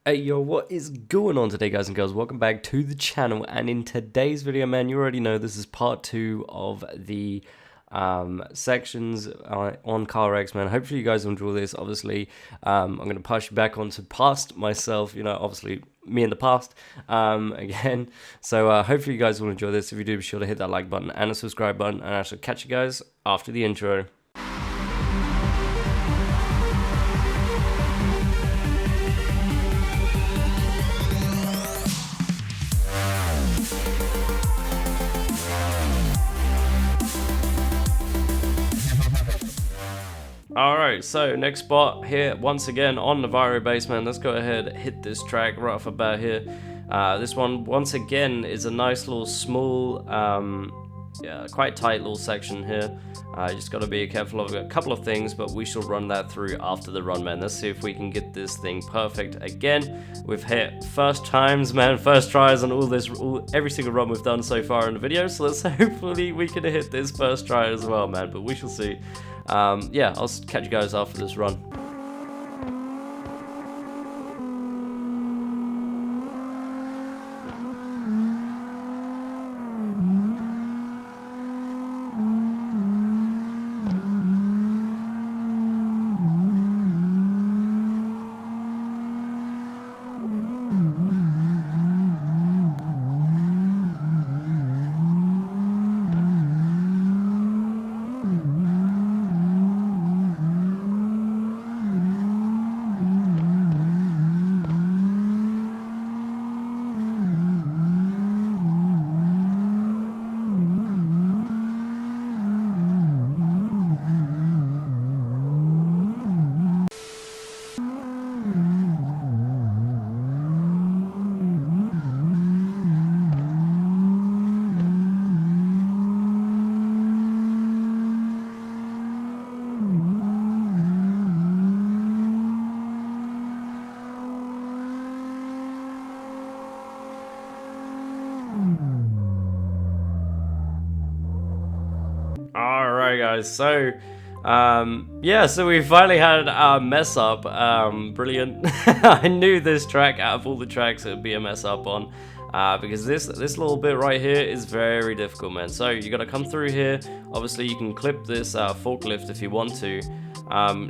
Hey yo, what is going on today, guys and girls? Welcome back to the channel, and in today's video, man, you already know this is part 2 of the sections on CarX, man. Hopefully you guys enjoy this. Obviously, I'm going to pass you back onto past myself, you know, obviously me in the past again. So hopefully you guys will enjoy this. If you do, be sure to hit that like button and a subscribe button, and I shall catch you guys after the intro. Alright, so next spot here, once again on Navarro base, man. Let's go ahead and hit this track right off the bat here. This one, once again, is a nice little small, yeah, quite tight little section here. You just got to be careful of a couple of things, but we shall run that through after the run, man. Let's see if we can get this thing perfect again. We've hit first times, man, first tries on every single run we've done so far in the video, so let's hopefully we can hit this first try as well, man, but we shall see. Yeah, I'll catch you guys after this run. Alright guys, so yeah, so we finally had a mess up. Brilliant. I knew this track, out of all the tracks, it would be a mess up on, because this little bit right here is very difficult, man. So you got to come through here. Obviously you can clip this forklift if you want to,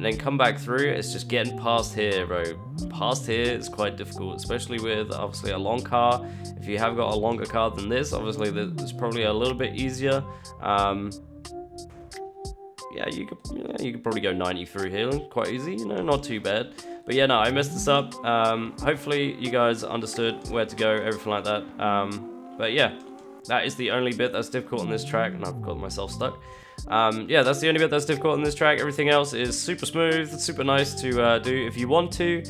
then come back through. It's just getting past here, bro. Past here is quite difficult, especially with obviously a long car. If you have got a longer car than this, obviously it's probably a little bit easier. Yeah, you could probably go 90 through here, quite easy, you know, not too bad. But yeah, no, I messed this up. Hopefully you guys understood where to go, everything like that. But yeah, that is the only bit that's difficult on this track, and I've got myself stuck. Yeah, that's the only bit that's difficult on this track. Everything else is super smooth, super nice to do. If you want to,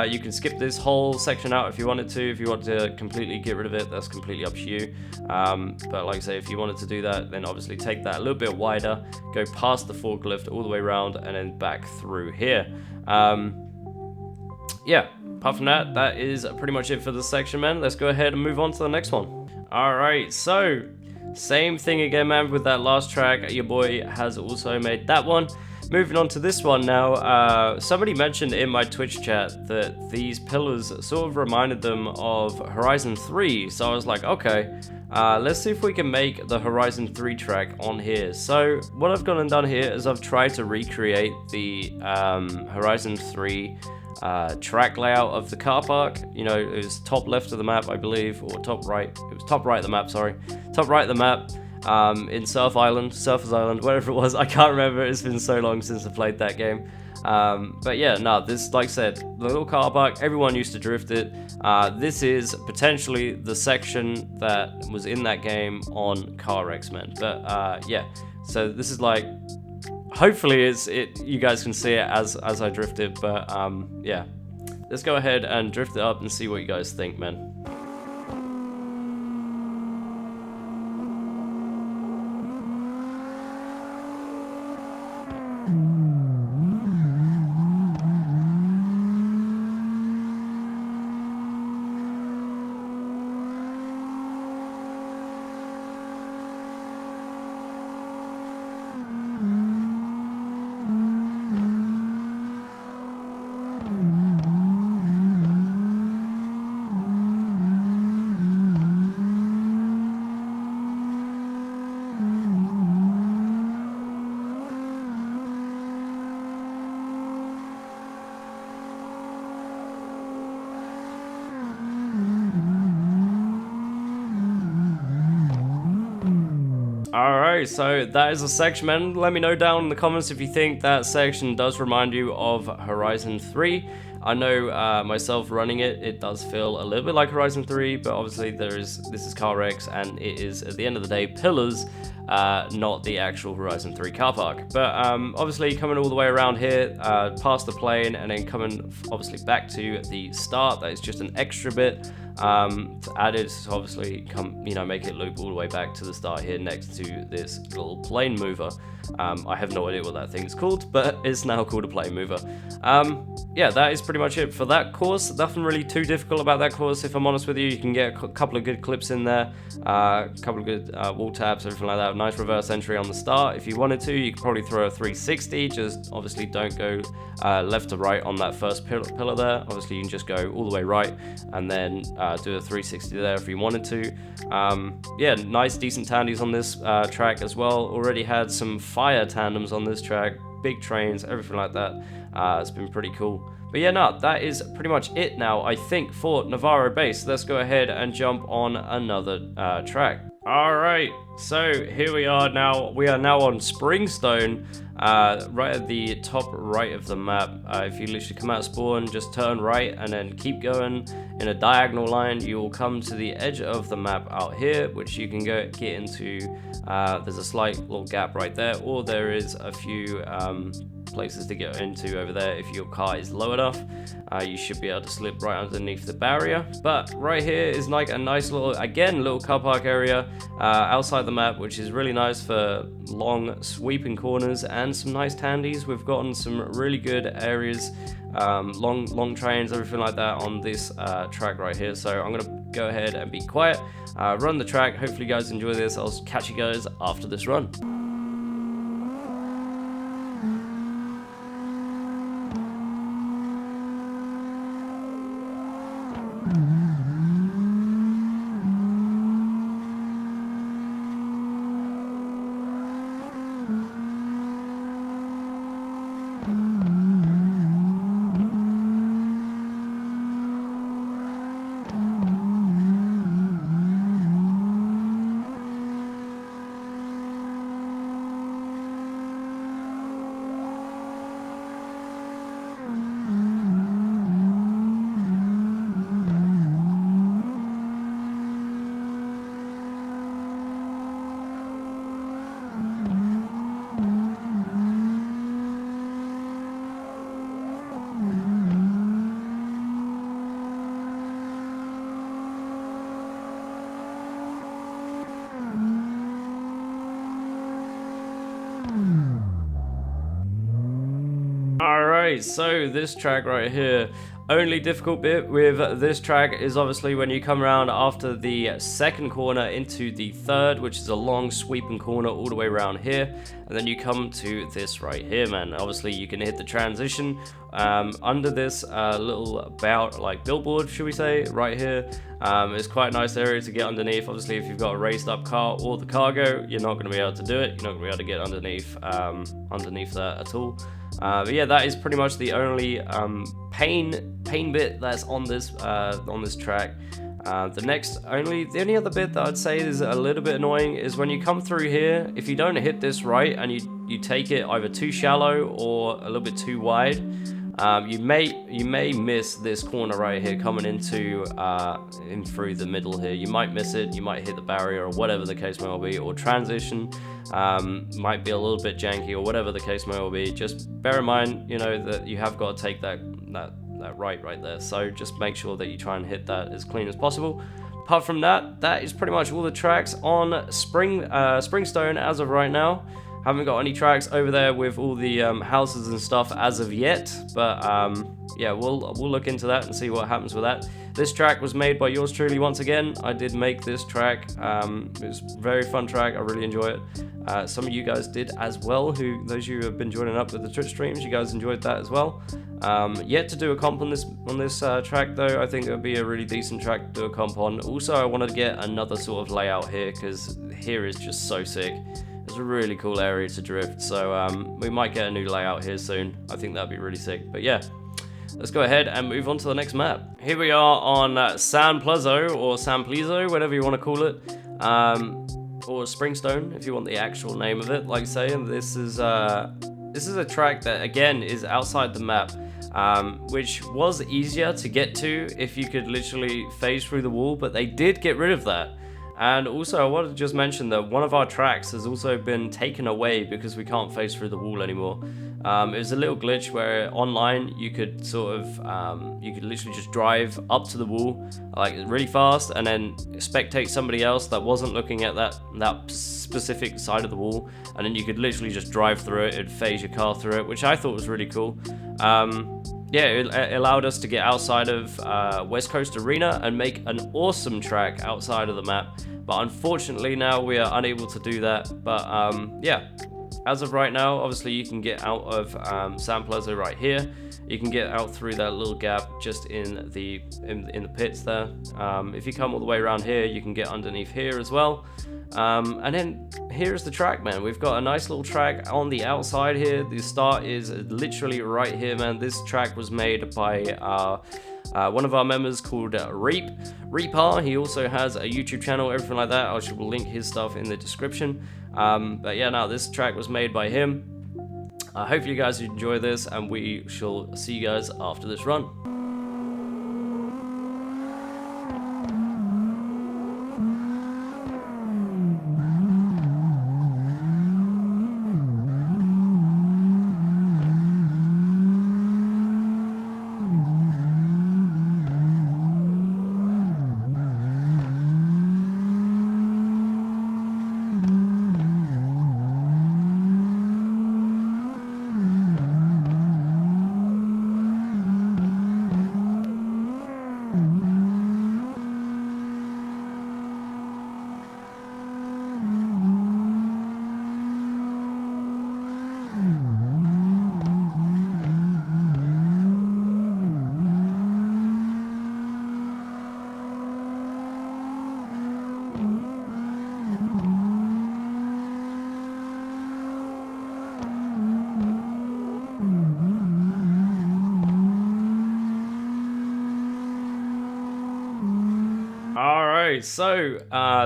you can skip this whole section out if you wanted to. If you want to completely get rid of it, that's completely up to you. But like I say, if you wanted to do that, then obviously take that a little bit wider, go past the forklift all the way around, and then back through here. Yeah, apart from that, that is pretty much it for this section, man. Let's go ahead and move on to the next one. Alright, so same thing again, man, with that last track. Your boy has also made that one. Moving on to this one now. Somebody mentioned in my Twitch chat that these pillars sort of reminded them of Horizon 3. So I was like, okay, let's see if we can make the Horizon 3 track on here. So what I've gone and done here is I've tried to recreate the Horizon 3 track layout of the car park. You know, it was top left of the map, I believe, or top right. It was top right of the map, sorry. Top right of the map, in Surfers Island, whatever it was. I can't remember. It's been so long since I played that game. But yeah, no, this, like I said, the little car park, everyone used to drift it. This is potentially the section that was in that game on CarX, man. But yeah, so this is like, hopefully you guys can see it as I drift it, but yeah, let's go ahead and drift it up and see what you guys think, man. Alright, so that is a section, man. Let me know down in the comments if you think that section does remind you of Horizon 3. I know myself running it, it does feel a little bit like Horizon 3, but obviously this is CarX, and it is, at the end of the day, pillars, not the actual Horizon 3 car park. But obviously coming all the way around here, past the plane, and then coming obviously back to the start, that is just an extra bit added to obviously make it loop all the way back to the start here next to this little plane mover. I have no idea what that thing's called, but it's now called a plane mover. Yeah, that is pretty much it for that course. Nothing really too difficult about that course, if I'm honest with you. You can get a couple of good clips in there, a couple of good wall taps, everything like that. Nice reverse entry on the start. If you wanted to, you could probably throw a 360, just obviously don't go left to right on that first pillar there. Obviously you can just go all the way right and then do a 360 there if you wanted to. Yeah, nice decent tandies on this track as well. Already had some fire tandems on this track, big trains, everything like that. It's been pretty cool. But yeah, no, that is pretty much it now, I think, for Navarro Base. Let's go ahead and jump on another track. Alright, so here we are now. We are now on Springstone, right at the top right of the map. If you literally come out of spawn, just turn right and then keep going in a diagonal line, you will come to the edge of the map out here, which you can get into. There's a slight little gap right there, or there is a few places to get into over there. If your car is low enough, you should be able to slip right underneath the barrier. But right here is like a nice little, again, little car park area outside the map, which is really nice for long sweeping corners and some nice tandies. We've gotten some really good areas, long trains, everything like that on this track right here. So I'm gonna go ahead and be quiet, run the track. Hopefully you guys enjoy this. I'll catch you guys after this run. Alright, so this track right here, only difficult bit with this track is obviously when you come around after the second corner into the third, which is a long sweeping corner all the way around here, and then you come to this right here, man. Obviously you can hit the transition under this little billboard, should we say, right here. It's quite a nice area to get underneath. Obviously if you've got a raised up car or the cargo, you're not going to be able to do it. You're not going to be able to get underneath that at all. But yeah, that is pretty much the only pain bit that's on this track. The only other bit that I'd say is a little bit annoying is when you come through here. If you don't hit this right and you take it either too shallow or a little bit too wide, you may miss this corner right here coming into in through the middle here. You might miss it, you might hit the barrier or whatever the case may well be, or transition might be a little bit janky or whatever the case may well be. Just bear in mind, you know, that you have got to take that right there. So just make sure that you try and hit that as clean as possible. Apart from that, that is pretty much all the tracks on Springstone as of right now. Haven't got any tracks over there with all the houses and stuff as of yet, but yeah, we'll look into that and see what happens with that. This track was made by yours truly once again. I did make this track. It was a very fun track. I really enjoy it. Some of you guys did as well. Those of you who have been joining up with the Twitch streams, you guys enjoyed that as well. Yet to do a comp on this track though. I think it would be a really decent track to do a comp on. Also, I wanted to get another sort of layout here because here is just so sick. It's a really cool area to drift, so we might get a new layout here soon. I think that'd be really sick. But yeah, let's go ahead and move on to the next map. Here we are on San Pluzo, or San Pluzo, whatever you want to call it. or springstone if you want the actual name of it. Like I say, and this is a track that again is outside the map, which was easier to get to if you could literally phase through the wall, but they did get rid of that. And also, I wanted to just mention that one of our tracks has also been taken away because we can't phase through the wall anymore. It was a little glitch where online you could sort of, you could literally just drive up to the wall like really fast and then spectate somebody else that wasn't looking at that specific side of the wall, and then you could literally just drive through it and phase your car through it, which I thought was really cool. Yeah, it allowed us to get outside of West Coast Arena and make an awesome track outside of the map. But unfortunately now we are unable to do that. But yeah, as of right now, obviously you can get out of San Plazo right here. You can get out through that little gap just in the pits there. If you come all the way around here, you can get underneath here as well. And then here's the track, man. We've got a nice little track on the outside here. The start is literally right here, man. This track was made by one of our members called Reaper. He also has a YouTube channel, everything like that. I will link his stuff in the description. But yeah, no, this track was made by him. Hopefully you guys enjoy this, and we shall see you guys after this run. Alright, so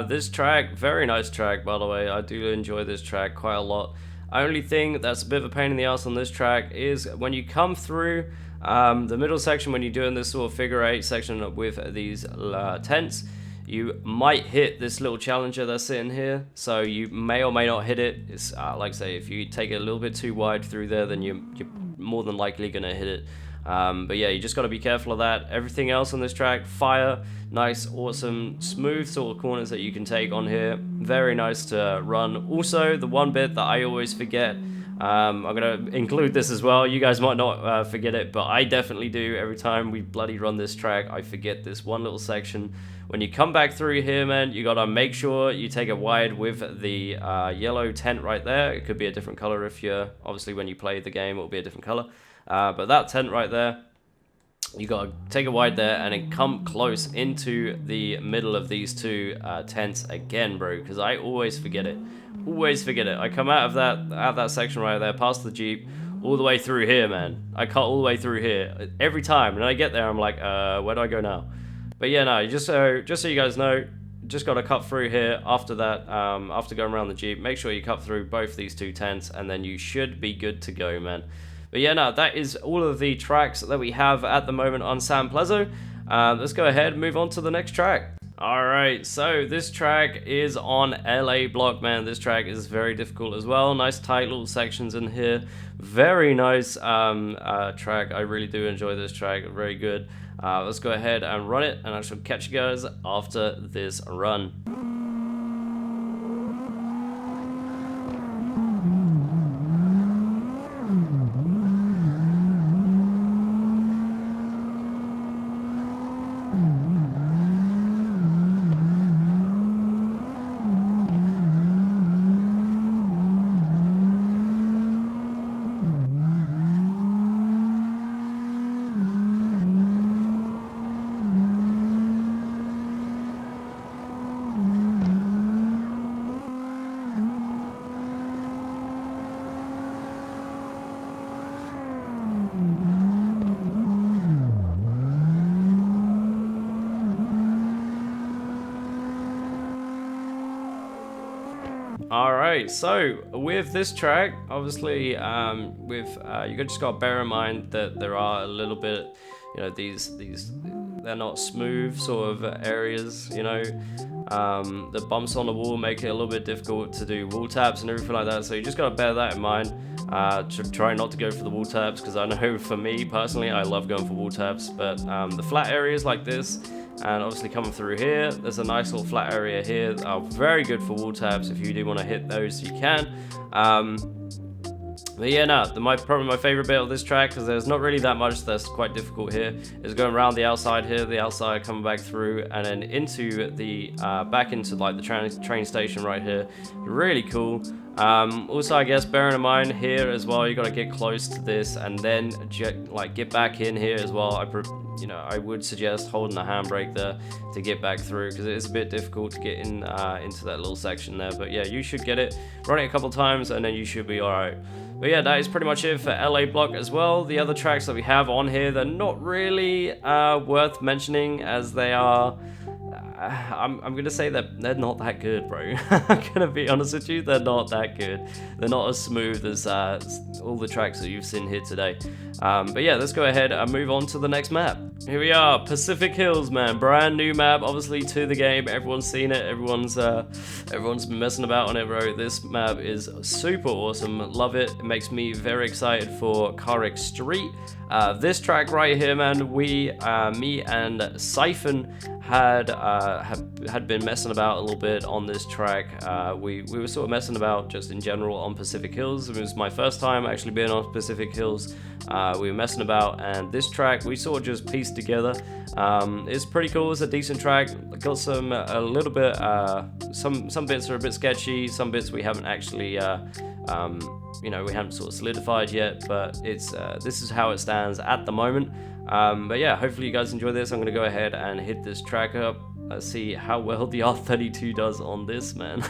this track, very nice track by the way. I do enjoy this track quite a lot. Only thing that's a bit of a pain in the ass on this track is when you come through the middle section, when you're doing this sort of figure 8 section with these tents, you might hit this little challenger that's sitting here. So you may or may not hit it. It's like I say, if you take it a little bit too wide through there, then you're more than likely gonna hit it. But yeah, you just got to be careful of that. Everything else on this track, fire, nice, awesome, smooth sort of corners that you can take on here. Very nice to run. Also, the one bit that I always forget, I'm going to include this as well. You guys might not forget it, but I definitely do. Every time we bloody run this track, I forget this one little section. When you come back through here, man, you got to make sure you take it wide with the yellow tent right there. It could be a different color if you're, obviously when you play the game, it will be a different color. But that tent right there, you gotta take it wide there and then come close into the middle of these two tents again, bro, because I always forget it. Always forget it. I come out of that section right there, past the Jeep, all the way through here, man. I cut all the way through here every time, and I get there, I'm like, where do I go now? But yeah, no, just so you guys know, just gotta cut through here. After that, after going around the Jeep, make sure you cut through both these two tents, and then you should be good to go, man. But yeah, no, that is all of the tracks that we have at the moment on San Plazo. Let's go ahead and move on to the next track. Alright, so this track is on LA Block, man. This track is very difficult as well. Nice tight little sections in here. Very nice track. I really do enjoy this track. Very good. Let's go ahead and run it, and I shall catch you guys after this run. Alright, so with this track, obviously, you just gotta bear in mind that there are a little bit, you know, these they're not smooth sort of areas, you know. The bumps on the wall make it a little bit difficult to do wall taps and everything like that, so you just gotta bear that in mind. Try not to go for the wall taps, because I know for me personally, I love going for wall taps, but the flat areas like this, and obviously coming through here, there's a nice little flat area here, are very good for wall taps. If you do want to hit those, you can. But yeah, no, probably my favorite bit of this track, because there's not really that much that's quite difficult here, is going around the outside here, the outside coming back through, and then into the back into like the train station right here. Really cool. Also, I guess bearing in mind here as well, you got to get close to this and then get back in here as well. I would suggest holding the handbrake there to get back through, because it is a bit difficult to get in into that little section there. But yeah, you should get it. Run it a couple times and then you should be alright. But yeah, that is pretty much it for LA Block as well. The other tracks that we have on here, they're not really worth mentioning, as they are... I'm gonna say that they're not that good, bro. I'm gonna be honest with you, they're not that good. They're not as smooth as all the tracks that you've seen here today. But yeah, let's go ahead and move on to the next map. Here we are, Pacific Hills, man. Brand new map, obviously, to the game. Everyone's seen it. Everyone's been messing about on it, bro. This map is super awesome. Love it. It makes me very excited for CarX Street. This track right here, man, me and Siphon had been messing about a little bit on this track. We were sort of messing about just in general on Pacific Hills. It was my first time actually being on Pacific Hills. We were messing about, and this track we sort of just pieced together. It's pretty cool. It's a decent track. Got some a little bit some bits are a bit sketchy. Some bits we haven't actually we haven't sort of solidified yet, but it's this is how it stands at the moment. But yeah, hopefully you guys enjoy this. I'm gonna go ahead and hit this track up. Let's see how well the R32 does on this, man.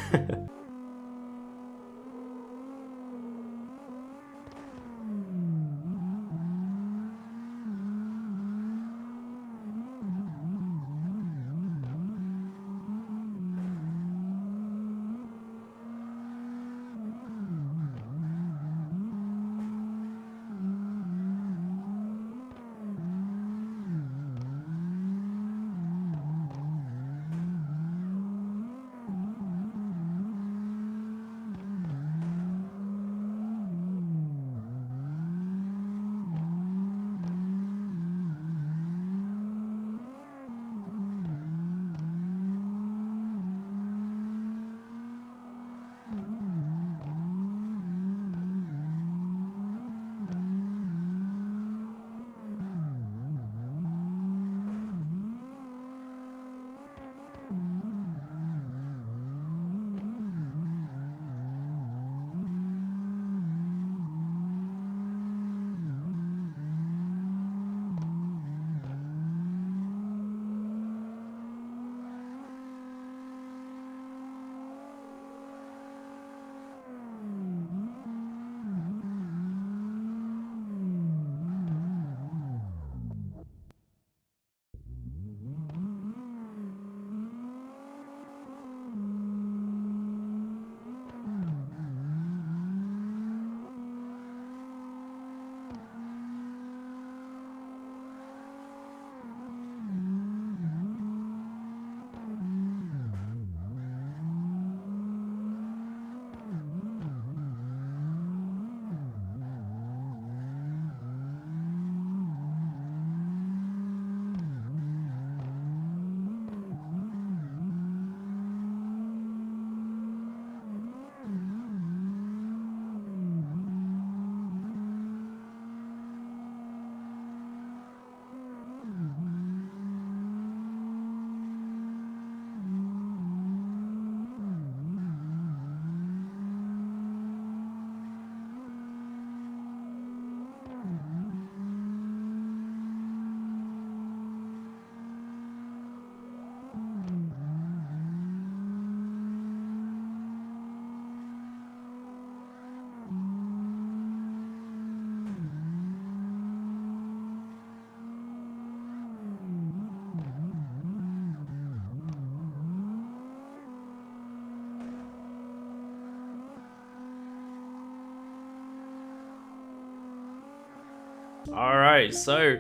Alright, so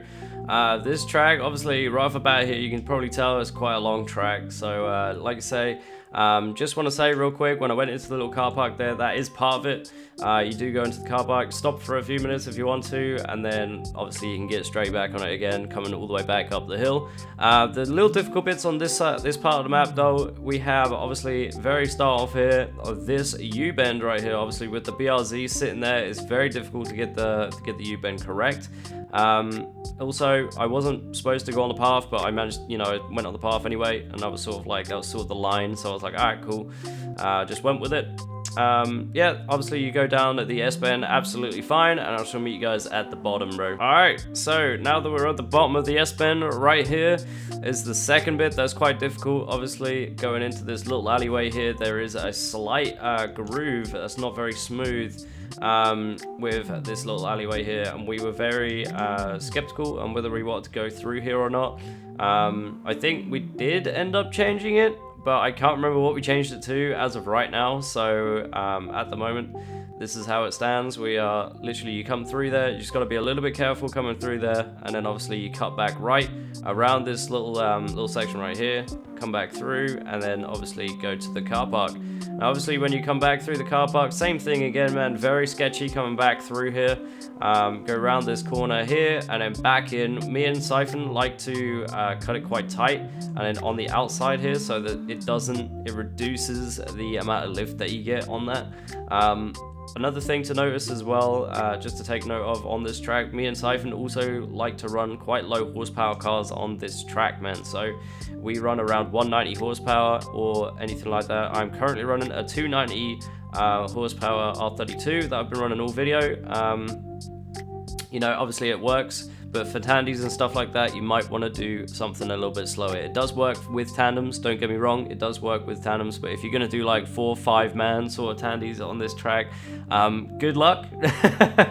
this track, obviously right off the bat here, you can probably tell it's quite a long track. So like I say, just want to say real quick, when I went into the little car park there, that is part of it. You do go into the car park, stop for a few minutes if you want to, and then obviously you can get straight back on it again, coming all the way back up the hill. The little difficult bits on this part of the map though, we have obviously very start off here of this U-bend right here, obviously with the BRZ sitting there. It's very difficult to get the U-bend correct. Also, I wasn't supposed to go on the path, but I managed, you know, I went on the path anyway, and I was sort of like, that was sort of the line, so I was like, alright, cool, just went with it. Yeah, obviously you go down at the S-bend absolutely fine, and I shall meet you guys at the bottom, bro. Alright, so now that we're at the bottom of the S-bend, right here is the second bit that's quite difficult. Obviously, going into this little alleyway here, there is a slight groove that's not very smooth with this little alleyway here, and we were very skeptical on whether we wanted to go through here or not. I think we did end up changing it, but I can't remember what we changed it to as of right now. So at the moment, this is how it stands. We are literally, you come through there, you just got to be a little bit careful coming through there, and then obviously you cut back right around this little section right here, come back through, and then obviously go to the car park. Now obviously when you come back through the car park, same thing again, man, very sketchy coming back through here. Go around this corner here and then back in. Me and Siphon like to cut it quite tight, and then on the outside here, so that it reduces the amount of lift that you get on that. Another thing to notice as well, just to take note of on this track, me and Siphon also like to run quite low horsepower cars on this track, man. So we run around 190 horsepower or anything like that. I'm currently running a 290 horsepower R32 that I've been running all video. You know, obviously it works, but for tandies and stuff like that, you might want to do something a little bit slower. It does work with tandems, don't get me wrong, it does work with tandems, but if you're going to do like 4 or 5 man sort of tandies on this track, good luck.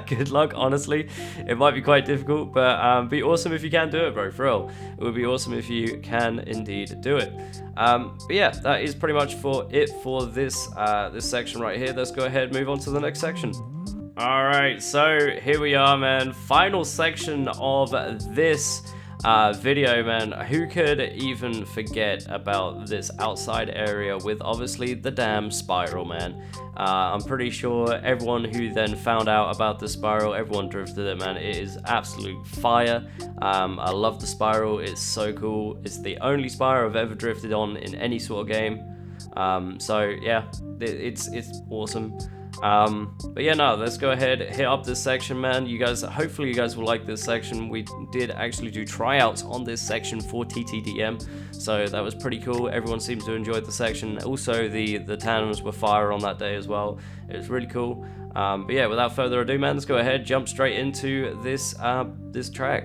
Good luck, honestly. It might be quite difficult, but be awesome if you can do it, bro, for real. It would be awesome if you can indeed do it. But yeah, that is pretty much for it for this section right here. Let's go ahead and move on to the next section. Alright, so here we are, man. Final section of this video, man. Who could even forget about this outside area with obviously the damn spiral, man. I'm pretty sure everyone who then found out about the spiral, everyone drifted it, man. It is absolute fire. I love the spiral. It's so cool. It's the only spiral I've ever drifted on in any sort of game. So yeah, it's awesome. But yeah, no, let's go ahead, hit up this section, man. You guys, hopefully you guys will like this section. We did actually do tryouts on this section for TTDM, so that was pretty cool. Everyone seems to enjoy the section. Also, the tandems were fire on that day as well. It was really cool. But yeah, without further ado, man, let's go ahead, jump straight into this this track.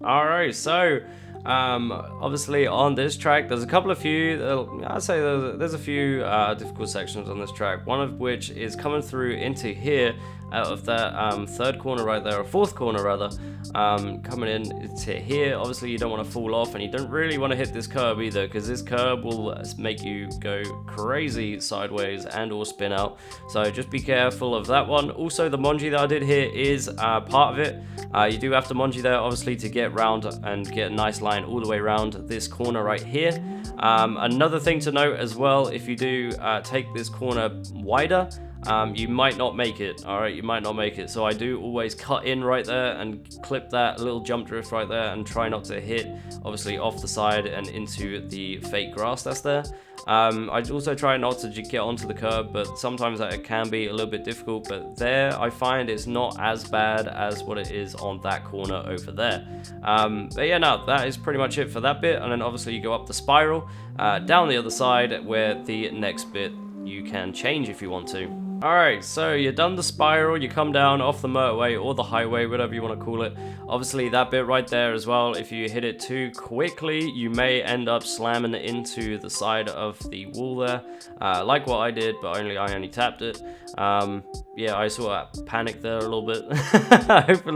Alright, so Obviously on this track there's a couple of I'd say there's a few difficult sections on this track, one of which is coming through into here out of that third corner right there, or fourth corner rather, coming in to here. Obviously you don't want to fall off, and you don't really want to hit this curb either, because this curb will make you go crazy sideways and or spin out, so just be careful of that one. Also the monji that I did here is part of it. You do have to monji there obviously to get round and get a nice line all the way around this corner right here. Another thing to note as well, if you do take this corner wider, you might not make it. Alright, you might not make it, so I do always cut in right there and clip that little jump drift right there, and try not to hit obviously off the side and into the fake grass that's there. I also try not to get onto the curb, but sometimes that it can be a little bit difficult, but there I find it's not as bad as what it is on that corner over there. But yeah, no, that is pretty much it for that bit, and then obviously you go up the spiral, down the other side where the next bit you can change if you want to. Alright, so you're done the spiral, you come down off the motorway or the highway, whatever you want to call it. Obviously that bit right there as well, if you hit it too quickly, you may end up slamming into the side of the wall there, like what I did, but I only tapped it. Yeah, I sort of panicked there a little bit.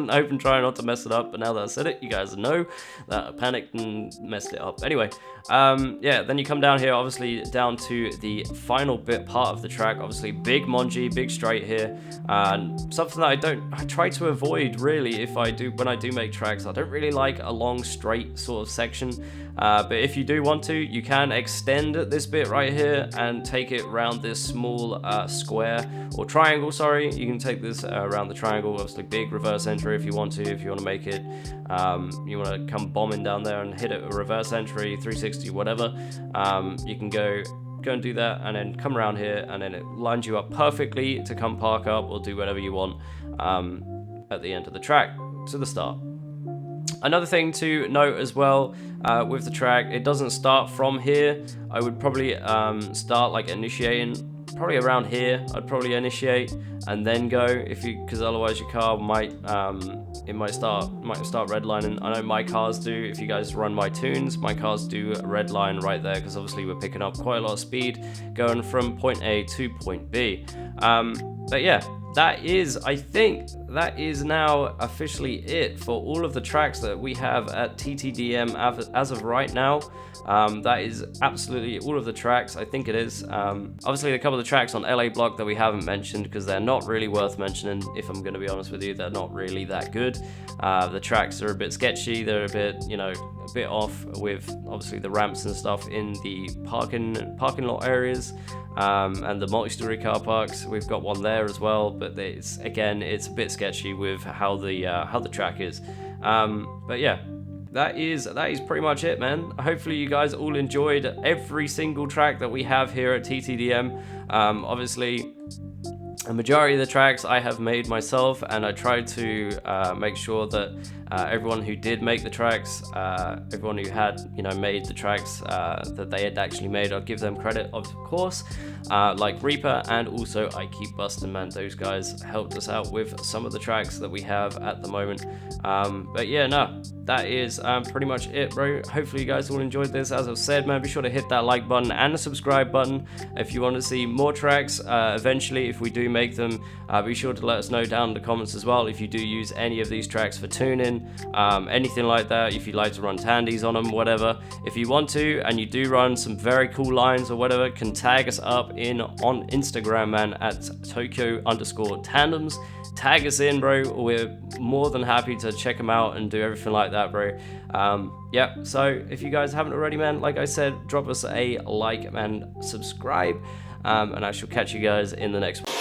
hoping trying not to mess it up, but now that I said it, you guys know that I panicked and messed it up. Anyway, yeah, then you come down here, obviously down to the final part of the track. Obviously big monji, big straight here, and something that I try to avoid really when I do make tracks. I don't really like a long straight sort of section, but if you do want to, you can extend this bit right here and take it around this small square or triangle, sorry. You can take this around the triangle. Obviously big reverse entry if you want to make it, you want to come bombing down there and hit it a reverse entry, 360, whatever. You can go and do that, and then come around here, and then it lines you up perfectly to come park up or do whatever you want at the end of the track to the start. Another thing to note as well with the track, it doesn't start from here. I would probably start like initiating probably around here. I'd probably initiate and then go, because otherwise your car might start redlining. I know my cars do. If you guys run my tunes, my cars do redline right there, because obviously we're picking up quite a lot of speed going from point A to point B. But yeah, I think that is now officially it for all of the tracks that we have at TTDM as of right now. That is absolutely all of the tracks. I think it is. Obviously a couple of the tracks on LA Block that we haven't mentioned, because they're not really worth mentioning, if I'm going to be honest with you. They're not really that good. The tracks are a bit sketchy. They're a bit, a bit off with obviously the ramps and stuff in the parking lot areas, and the multi-story car parks. We've got one there as well, but it's a bit sketchy with how the track is. But yeah, that is pretty much it, man. Hopefully you guys all enjoyed every single track that we have here at TTDM. Obviously a majority of the tracks I have made myself, and I tried to make sure that everyone who did make the tracks, everyone who had made the tracks that they had actually made, I'll give them credit, of course, like Reaper and also I Keep Bustin', man. Those guys helped us out with some of the tracks that we have at the moment. But yeah, no, that is pretty much it, bro. Hopefully you guys all enjoyed this. As I've said, man, be sure to hit that like button and the subscribe button if you want to see more tracks eventually, if we do make them. Be sure to let us know down in the comments as well if you do use any of these tracks for tuning, anything like that. If you'd like to run tandies on them, whatever. If you want to, and you do run some very cool lines or whatever, can tag us up on Instagram, man, at Tokyo_tandems. Tag us in, bro. We're more than happy to check them out and do everything like that, bro. Yeah, so if you guys haven't already, man, like I said, drop us a like and subscribe, and I shall catch you guys in the next one.